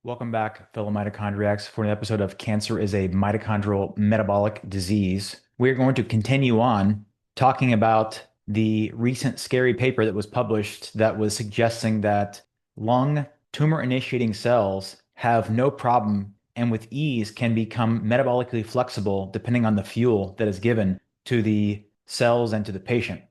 Welcome back, fellow mitochondriacs, for an episode of Cancer is a Mitochondrial Metabolic Disease. We're going to continue on talking about the recent scary paper that was published that was suggesting that lung tumor-initiating cells have no problem and with ease can become metabolically flexible depending on the fuel that is given to the cells and to the patient.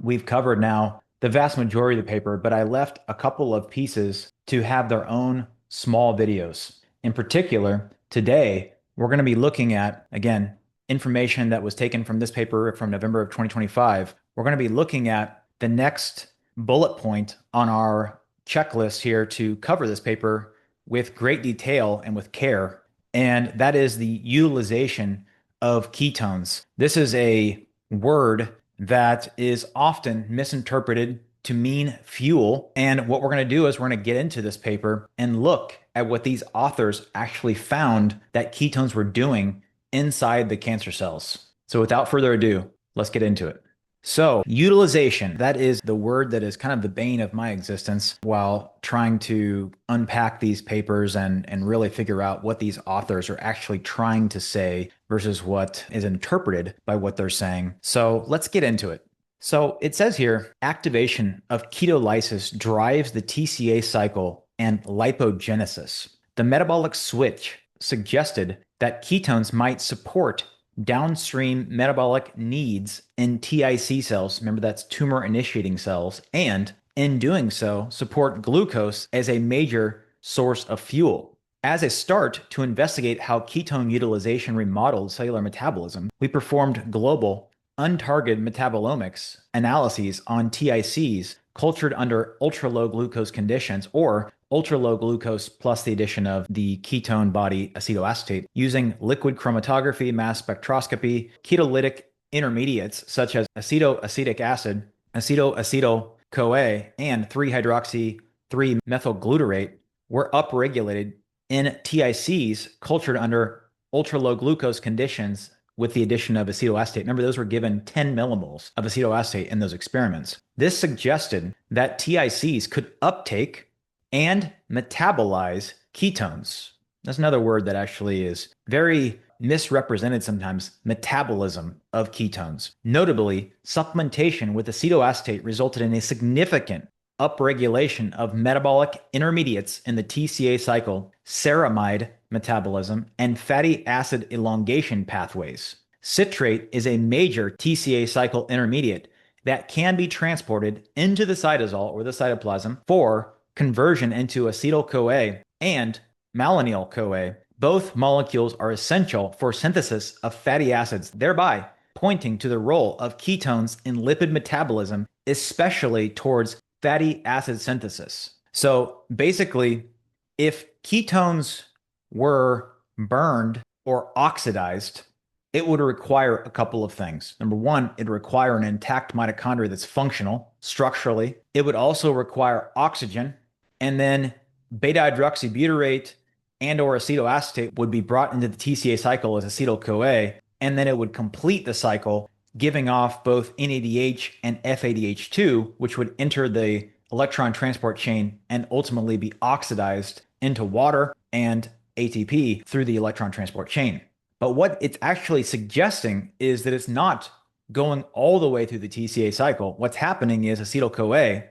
We've covered now the vast majority of the paper, but I left a couple of pieces to have their own small videos. In particular, today we're going to be looking at, again, information that was taken from this paper from November of 2025. We're going to be looking at the next bullet point on our checklist here to cover this paper with great detail and with care, and that is the utilization of ketones. This is a word that is often misinterpreted to mean fuel. And what we're going to do is we're going to get into this paper and look at what these authors actually found that ketones were doing inside the cancer cells. So without further ado, let's get into it. So utilization, that is the word that is kind of the bane of my existence while trying to unpack these papers and really figure out what these authors are actually trying to say versus what is interpreted by what they're saying. So let's get into it. So it says here, activation of ketolysis drives the TCA cycle and lipogenesis. The metabolic switch suggested that ketones might support downstream metabolic needs in TIC cells, remember that's tumor initiating cells, and in doing so, support glucose as a major source of fuel. As a start to investigate how ketone utilization remodeled cellular metabolism, we performed global untargeted metabolomics analyses on TICs cultured under ultra-low glucose conditions or ultra-low glucose plus the addition of the ketone body acetoacetate using liquid chromatography, mass spectroscopy, ketolytic intermediates such as acetoacetic acid, acetoacetyl-CoA, and 3-hydroxy-3-methylglutarate were upregulated in TICs cultured under ultra-low glucose conditions with the addition of acetoacetate. Remember, those were given 10 millimoles of acetoacetate in those experiments. This suggested that TICs could uptake and metabolize ketones. That's another word that actually is very misrepresented sometimes, metabolism of ketones. Notably, supplementation with acetoacetate resulted in a significant upregulation of metabolic intermediates in the TCA cycle, ceramide metabolism, and fatty acid elongation pathways. Citrate is a major TCA cycle intermediate that can be transported into the cytosol or the cytoplasm for conversion into acetyl-CoA and malonyl-CoA. Both molecules are essential for synthesis of fatty acids, thereby pointing to the role of ketones in lipid metabolism, especially towards fatty acid synthesis. So basically, if ketones were burned or oxidized, it would require a couple of things. Number one, it would require an intact mitochondria that's functional structurally. It would also require oxygen, and then beta-hydroxybutyrate and or acetoacetate would be brought into the TCA cycle as acetyl-CoA, and then it would complete the cycle, giving off both NADH and FADH2, which would enter the electron transport chain and ultimately be oxidized into water and ATP through the electron transport chain. But what it's actually suggesting is that it's not going all the way through the TCA cycle. What's happening is acetyl-CoA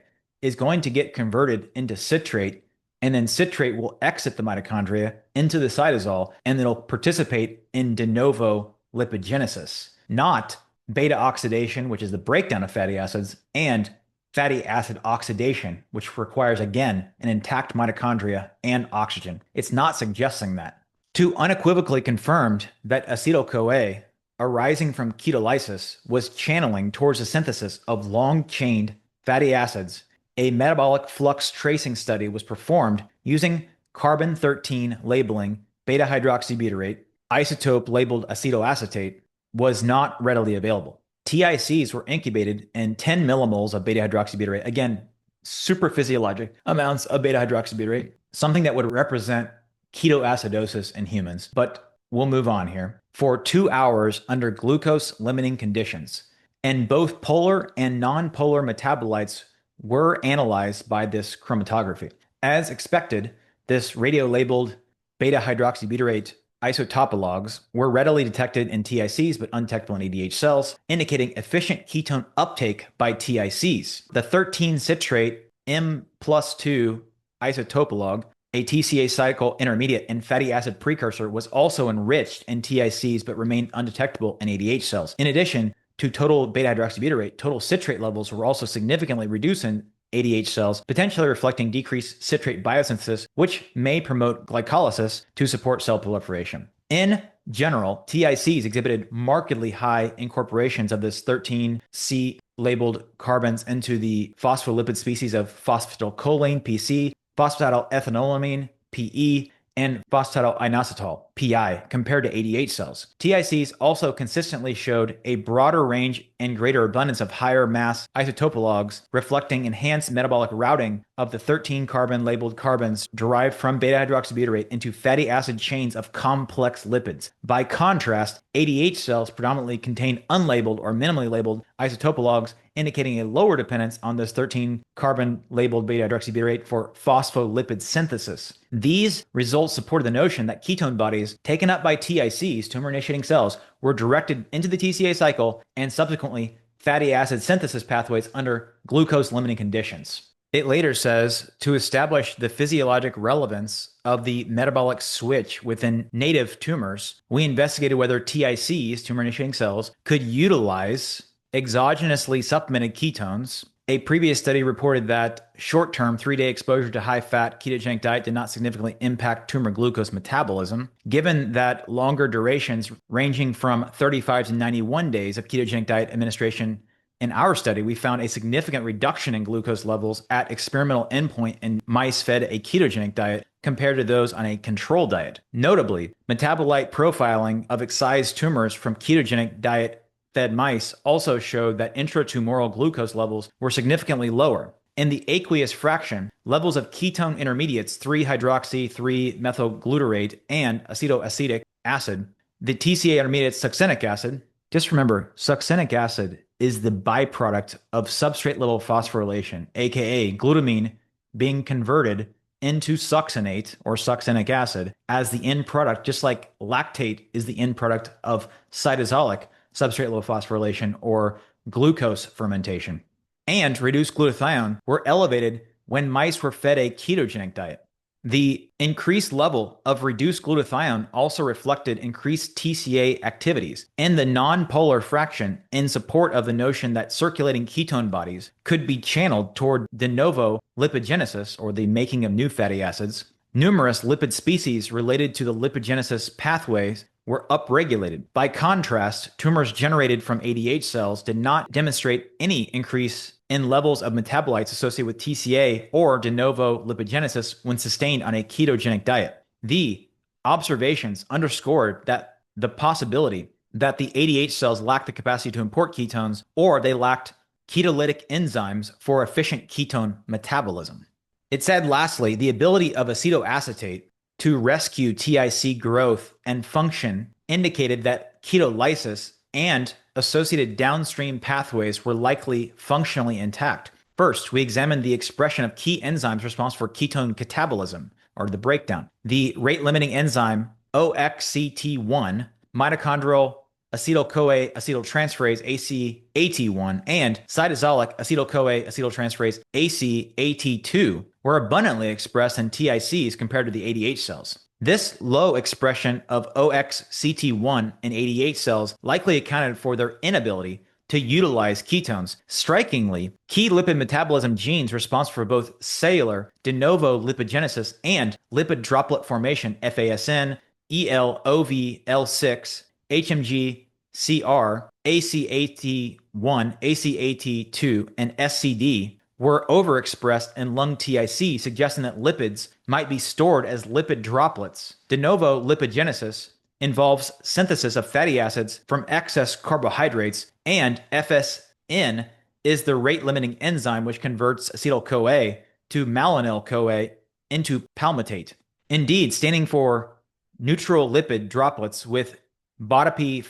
is going to get converted into citrate, and then citrate will exit the mitochondria into the cytosol, and it'll participate in de novo lipogenesis, not beta oxidation, which is the breakdown of fatty acids, and fatty acid oxidation, which requires, again, an intact mitochondria and oxygen. It's not suggesting that. To unequivocally confirmed that acetyl-CoA arising from ketolysis was channeling towards the synthesis of long-chained fatty acids, a metabolic flux tracing study was performed using carbon-13 labeling beta-hydroxybutyrate. Isotope labeled acetoacetate was not readily available. TICs were incubated in 10 millimoles of beta-hydroxybutyrate. Again, super physiologic amounts of beta-hydroxybutyrate, something that would represent ketoacidosis in humans. But we'll move on here. For 2 hours under glucose limiting conditions. And both polar and non-polar metabolites were analyzed by this chromatography. As expected, this radio-labeled beta-hydroxybutyrate isotopologues were readily detected in TICs but undetectable in ADH cells, indicating efficient ketone uptake by TICs. The 13-citrate M plus 2 isotopologue, a TCA cycle intermediate and fatty acid precursor, was also enriched in TICs but remained undetectable in ADH cells. In addition to total beta-hydroxybutyrate, total citrate levels were also significantly reduced in ADH cells, potentially reflecting decreased citrate biosynthesis, which may promote glycolysis to support cell proliferation. In general, TICs exhibited markedly high incorporations of this 13C labeled carbons into the phospholipid species of phosphatidylcholine, PC, phosphatidylethanolamine, PE, and phosphatidylinositol, PI, compared to ADH cells. TICs also consistently showed a broader range and greater abundance of higher mass isotopologues, reflecting enhanced metabolic routing of the 13 carbon labeled carbons derived from beta-hydroxybutyrate into fatty acid chains of complex lipids. By contrast, ADH cells predominantly contain unlabeled or minimally labeled isotopologues, indicating a lower dependence on this 13 carbon labeled beta-hydroxybutyrate for phospholipid synthesis. These results supported the notion that ketone bodies taken up by TICs, tumor-initiating cells, were directed into the TCA cycle and subsequently fatty acid synthesis pathways under glucose-limiting conditions. It later says, to establish the physiologic relevance of the metabolic switch within native tumors, we investigated whether TICs, tumor-initiating cells, could utilize exogenously supplemented ketones. A previous study reported that short-term 3-day exposure to high-fat ketogenic diet did not significantly impact tumor glucose metabolism. Given that longer durations ranging from 35 to 91 days of ketogenic diet administration in our study, we found a significant reduction in glucose levels at experimental endpoint in mice fed a ketogenic diet compared to those on a control diet. Notably, metabolite profiling of excised tumors from ketogenic diet fed mice also showed that intratumoral glucose levels were significantly lower. In the aqueous fraction, levels of ketone intermediates 3-hydroxy, 3-methylglutarate, and acetoacetic acid, the TCA intermediate succinic acid. Just remember, succinic acid is the byproduct of substrate-level phosphorylation, aka glutamine being converted into succinate or succinic acid as the end product, just like lactate is the end product of cytosolic substrate-level phosphorylation or glucose fermentation. And reduced glutathione were elevated when mice were fed a ketogenic diet. The increased level of reduced glutathione also reflected increased TCA activities in the nonpolar fraction in support of the notion that circulating ketone bodies could be channeled toward de novo lipogenesis, or the making of new fatty acids. Numerous lipid species related to the lipogenesis pathways were upregulated. By contrast, tumors generated from ADH cells did not demonstrate any increase in levels of metabolites associated with TCA or de novo lipogenesis when sustained on a ketogenic diet. The observations underscored that the possibility that the ADH cells lacked the capacity to import ketones, or they lacked ketolytic enzymes for efficient ketone metabolism. It said, lastly, the ability of acetoacetate to rescue TIC growth and function indicated that ketolysis and associated downstream pathways were likely functionally intact. First, we examined the expression of key enzymes responsible for ketone catabolism, or the breakdown. The rate-limiting enzyme OXCT1, mitochondrial acetyl-CoA acetyltransferase ACAT1, and cytosolic acetyl-CoA acetyltransferase ACAT2 were abundantly expressed in TICs compared to the ADH cells. This low expression of OXCT1 in ADH cells likely accounted for their inability to utilize ketones. Strikingly, key lipid metabolism genes responsible for both cellular de novo lipogenesis and lipid droplet formation, FASN, ELOVL6, HMG, CR, ACAT1, ACAT2, and SCD were overexpressed in lung TIC, suggesting that lipids might be stored as lipid droplets. De novo lipogenesis involves synthesis of fatty acids from excess carbohydrates, and FSN is the rate-limiting enzyme which converts acetyl-CoA to malonyl-CoA into palmitate. Indeed, standing for neutral lipid droplets with BODAP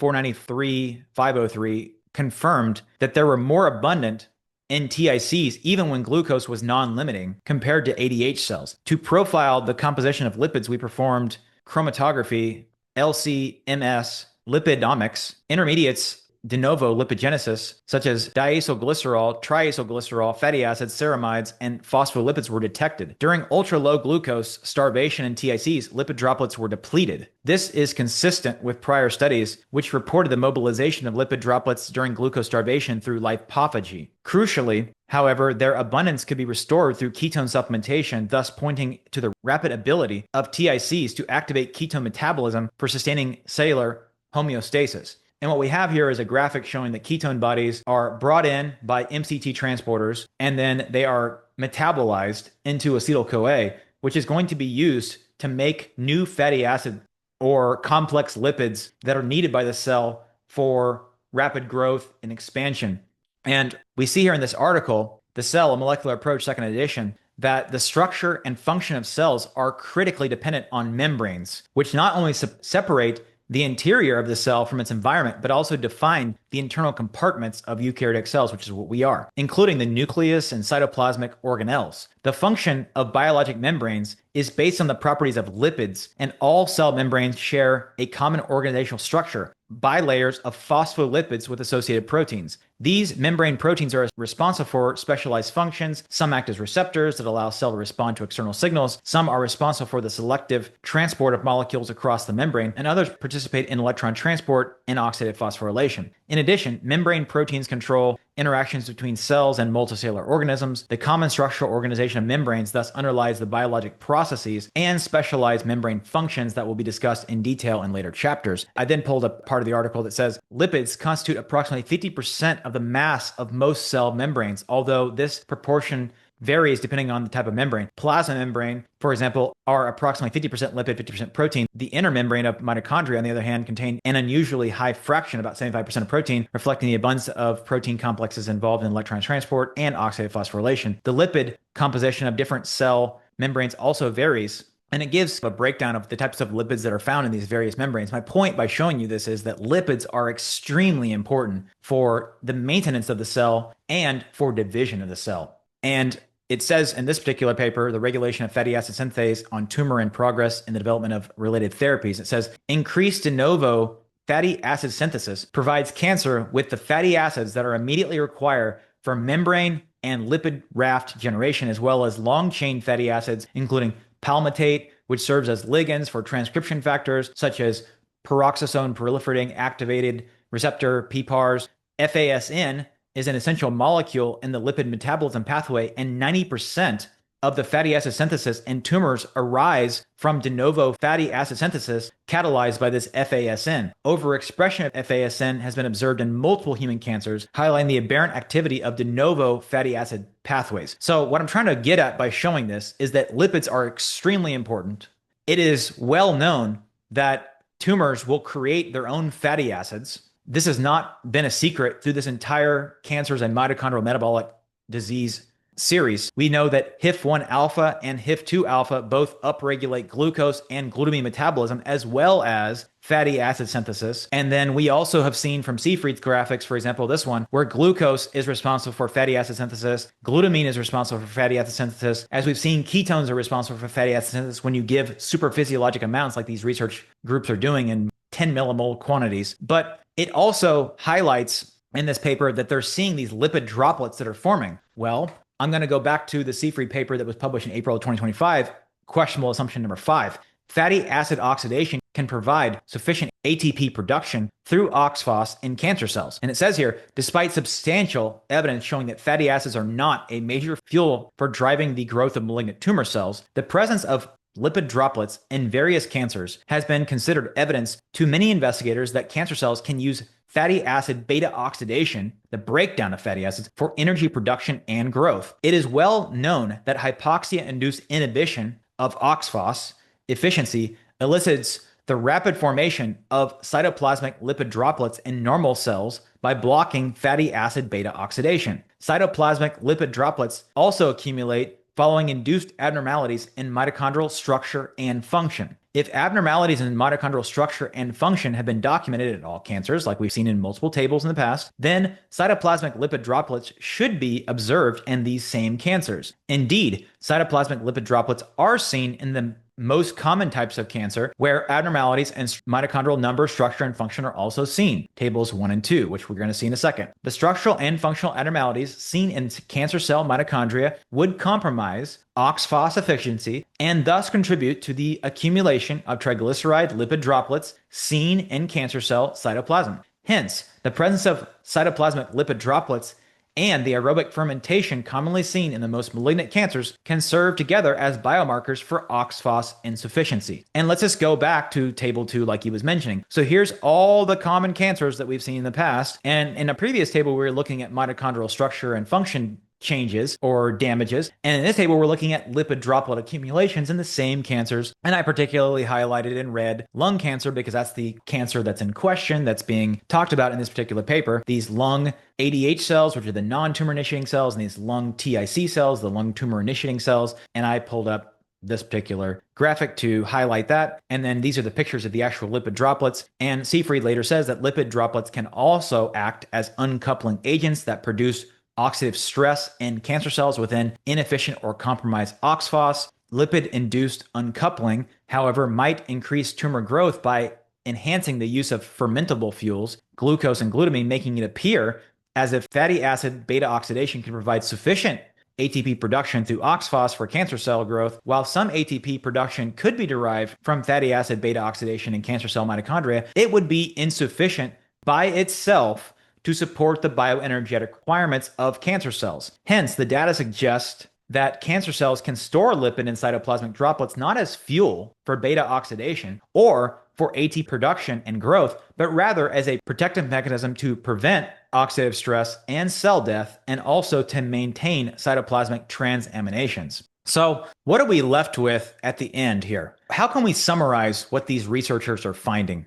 493-503 confirmed that there were more abundant in TICs even when glucose was non-limiting compared to ADH cells. To profile the composition of lipids, we performed chromatography, LC-MS, lipidomics, intermediates, de novo lipogenesis, such as diacylglycerol, triacylglycerol, fatty acids, ceramides, and phospholipids were detected. During ultra-low glucose starvation in TICs, lipid droplets were depleted. This is consistent with prior studies, which reported the mobilization of lipid droplets during glucose starvation through lipophagy. Crucially, however, their abundance could be restored through ketone supplementation, thus pointing to the rapid ability of TICs to activate ketone metabolism for sustaining cellular homeostasis. And what we have here is a graphic showing that ketone bodies are brought in by MCT transporters, and then they are metabolized into acetyl-CoA, which is going to be used to make new fatty acid or complex lipids that are needed by the cell for rapid growth and expansion. And we see here in this article, The Cell, A Molecular Approach, second edition, that the structure and function of cells are critically dependent on membranes, which not only separate the interior of the cell from its environment, but also define the internal compartments of eukaryotic cells, which is what we are, including the nucleus and cytoplasmic organelles. The function of biologic membranes is based on the properties of lipids, and all cell membranes share a common organizational structure, bilayers of phospholipids with associated proteins. These membrane proteins are responsible for specialized functions. Some act as receptors that allow cell to respond to external signals. Some are responsible for the selective transport of molecules across the membrane, and others participate in electron transport and oxidative phosphorylation. In addition, membrane proteins control interactions between cells and multicellular organisms. The common structural organization of membranes thus underlies the biologic processes and specialized membrane functions that will be discussed in detail in later chapters. I then pulled a part of the article that says lipids constitute approximately 50% of the mass of most cell membranes, although this proportion varies depending on the type of membrane. Plasma membrane, for example, are approximately 50% lipid, 50% protein. The inner membrane of mitochondria, on the other hand, contain an unusually high fraction, about 75% of protein, reflecting the abundance of protein complexes involved in electron transport and oxidative phosphorylation. The lipid composition of different cell membranes also varies, and it gives a breakdown of the types of lipids that are found in these various membranes. My point by showing you this is that lipids are extremely important for the maintenance of the cell and for division of the cell. And it says in this particular paper, the regulation of fatty acid synthase on tumor and progress in the development of related therapies. It says increased de novo fatty acid synthesis provides cancer with the fatty acids that are immediately required for membrane and lipid raft generation, as well as long-chain fatty acids, including palmitate, which serves as ligands for transcription factors such as peroxisome proliferating activated receptor, PPARs. FASN is an essential molecule in the lipid metabolism pathway, and 90% of the fatty acid synthesis in tumors arise from de novo fatty acid synthesis catalyzed by this FASN. Overexpression of FASN has been observed in multiple human cancers, highlighting the aberrant activity of de novo fatty acid pathways. So what I'm trying to get at by showing this is that lipids are extremely important. It is well known that tumors will create their own fatty acids. This has not been a secret through this entire cancers and mitochondrial metabolic disease series. We know that HIF-1 alpha and HIF-2 alpha both upregulate glucose and glutamine metabolism, as well as fatty acid synthesis. And then we also have seen from Seyfried's graphics, for example, this one, where glucose is responsible for fatty acid synthesis, glutamine is responsible for fatty acid synthesis. As we've seen, ketones are responsible for fatty acid synthesis when you give super physiologic amounts like these research groups are doing in 10 millimole quantities. But it also highlights in this paper that they're seeing these lipid droplets that are forming. Well, I'm going to go back to the Seyfried paper that was published in April of 2025, questionable assumption number 5. Fatty acid oxidation can provide sufficient ATP production through OXPHOS in cancer cells. And it says here, despite substantial evidence showing that fatty acids are not a major fuel for driving the growth of malignant tumor cells, the presence of lipid droplets in various cancers has been considered evidence to many investigators that cancer cells can use fatty acid beta oxidation, the breakdown of fatty acids, for energy production and growth. It is well known that hypoxia-induced inhibition of OXPHOS efficiency elicits the rapid formation of cytoplasmic lipid droplets in normal cells by blocking fatty acid beta oxidation. Cytoplasmic lipid droplets also accumulate following induced abnormalities in mitochondrial structure and function. If abnormalities in mitochondrial structure and function have been documented in all cancers, like we've seen in multiple tables in the past, then cytoplasmic lipid droplets should be observed in these same cancers. Indeed, cytoplasmic lipid droplets are seen in the most common types of cancer where abnormalities in mitochondrial number, structure, and function are also seen, tables 1 and 2, which we're going to see in a second. The structural and functional abnormalities seen in cancer cell mitochondria would compromise OXPHOS efficiency and thus contribute to the accumulation of triglyceride lipid droplets seen in cancer cell cytoplasm. Hence, the presence of cytoplasmic lipid droplets and the aerobic fermentation commonly seen in the most malignant cancers can serve together as biomarkers for OXPHOS insufficiency. And let's just go back to table 2 like he was mentioning. So here's all the common cancers that we've seen in the past. And in a previous table, we were looking at mitochondrial structure and function changes or damages. And in this table, we're looking at lipid droplet accumulations in the same cancers. And I particularly highlighted in red lung cancer because that's the cancer that's in question that's being talked about in this particular paper. These lung ADH cells, which are the non-tumor initiating cells, and these lung TIC cells, the lung tumor initiating cells. And I pulled up this particular graphic to highlight that. And then these are the pictures of the actual lipid droplets. And Seyfried later says that lipid droplets can also act as uncoupling agents that produce oxidative stress in cancer cells within inefficient or compromised OXPHOS. Lipid-induced uncoupling, however, might increase tumor growth by enhancing the use of fermentable fuels, glucose and glutamine, making it appear as if fatty acid beta oxidation can provide sufficient ATP production through OXPHOS for cancer cell growth. While some ATP production could be derived from fatty acid beta oxidation in cancer cell mitochondria, it would be insufficient by itself to support the bioenergetic requirements of cancer cells. Hence, the data suggest that cancer cells can store lipid in cytoplasmic droplets not as fuel for beta oxidation or for AT production and growth, but rather as a protective mechanism to prevent oxidative stress and cell death, and also to maintain cytoplasmic transaminations. So what are we left with at the end here? How can we summarize what these researchers are finding?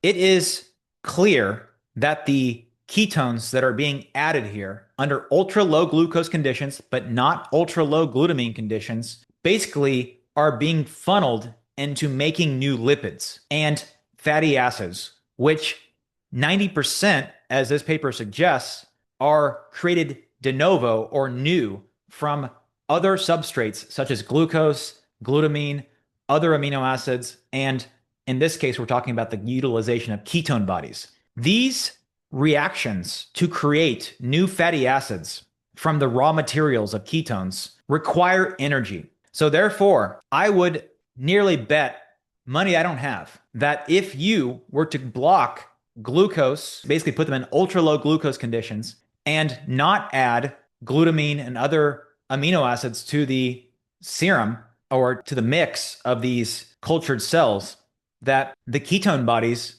It is clear that the ketones that are being added here under ultra low glucose conditions, but not ultra low glutamine conditions, basically are being funneled into making new lipids and fatty acids, which 90%, as this paper suggests, are created de novo or new from other substrates such as glucose, glutamine, other amino acids, and in this case, we're talking about the utilization of ketone bodies. These reactions to create new fatty acids from the raw materials of ketones require energy. So therefore, I would nearly bet money I don't have that if you were to block glucose, basically put them in ultra low glucose conditions and not add glutamine and other amino acids to the serum or to the mix of these cultured cells, that the ketone bodies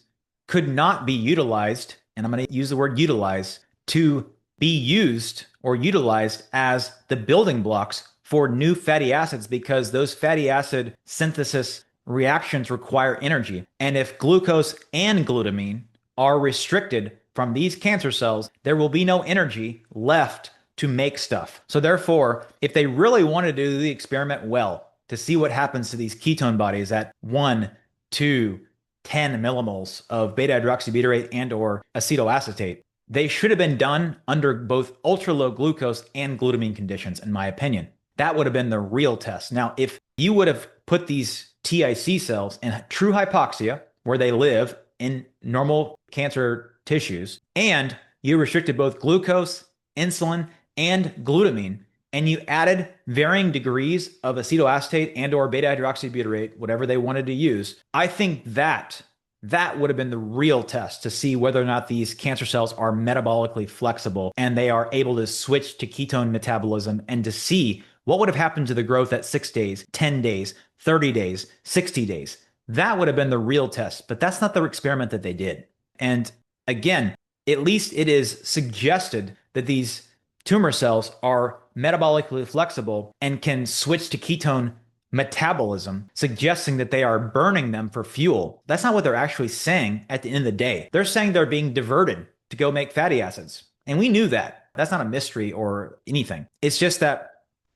could not be utilized, and I'm going to use the word utilize, to be used or utilized as the building blocks for new fatty acids, because those fatty acid synthesis reactions require energy. And if glucose and glutamine are restricted from these cancer cells, there will be no energy left to make stuff. So therefore, if they really wanted to do the experiment well, to see what happens to these ketone bodies at 1, 2, 10 millimoles of beta hydroxybutyrate and or acetoacetate, they should have been done under both ultra low glucose and glutamine conditions, in my opinion. That would have been the real test. Now, if you would have put these TIC cells in true hypoxia, where they live in normal cancer tissues, and you restricted both glucose, insulin, and glutamine, and you added varying degrees of acetoacetate and or beta hydroxybutyrate, whatever they wanted to use, I think that would have been the real test to see whether or not these cancer cells are metabolically flexible and they are able to switch to ketone metabolism, and to see what would have happened to the growth at 6 days, 10 days, 30 days, 60 days. That would have been the real test, but that's not the experiment that they did. And again, at least it is suggested that these tumor cells are metabolically flexible and can switch to ketone metabolism, suggesting that they are burning them for fuel. That's not what they're actually saying at the end of the day. They're saying they're being diverted to go make fatty acids. And we knew that. That's not a mystery or anything. It's just that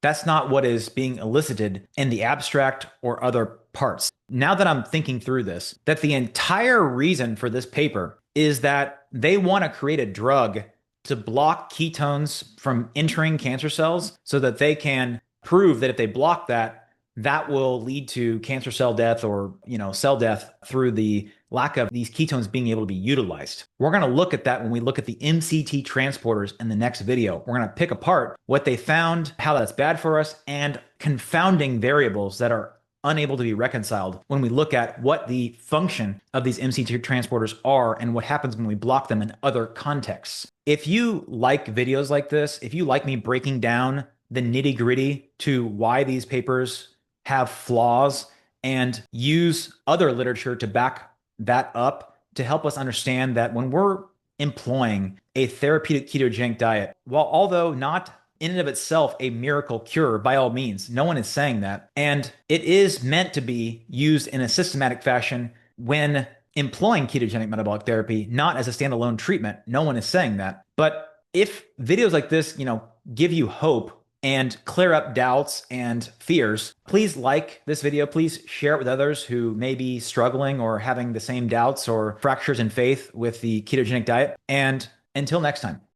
That's not what is being elicited in the abstract or other parts. Now that I'm thinking through this, that the entire reason for this paper is that they want to create a drug to block ketones from entering cancer cells so that they can prove that if they block that, that will lead to cancer cell death or, cell death through the lack of these ketones being able to be utilized. We're going to look at that when we look at the MCT transporters in the next video. We're going to pick apart what they found, how that's bad for us, and confounding variables that are unable to be reconciled when we look at what the function of these MCT transporters are and what happens when we block them in other contexts. If you like videos like this, if you like me breaking down the nitty-gritty to why these papers have flaws and use other literature to back that up to help us understand that when we're employing a therapeutic ketogenic diet, although not in and of itself a miracle cure, by all means, no one is saying that. And it is meant to be used in a systematic fashion when employing ketogenic metabolic therapy, not as a standalone treatment. No one is saying that. But if videos like this, give you hope and clear up doubts and fears, please like this video. Please share it with others who may be struggling or having the same doubts or fractures in faith with the ketogenic diet. And until next time.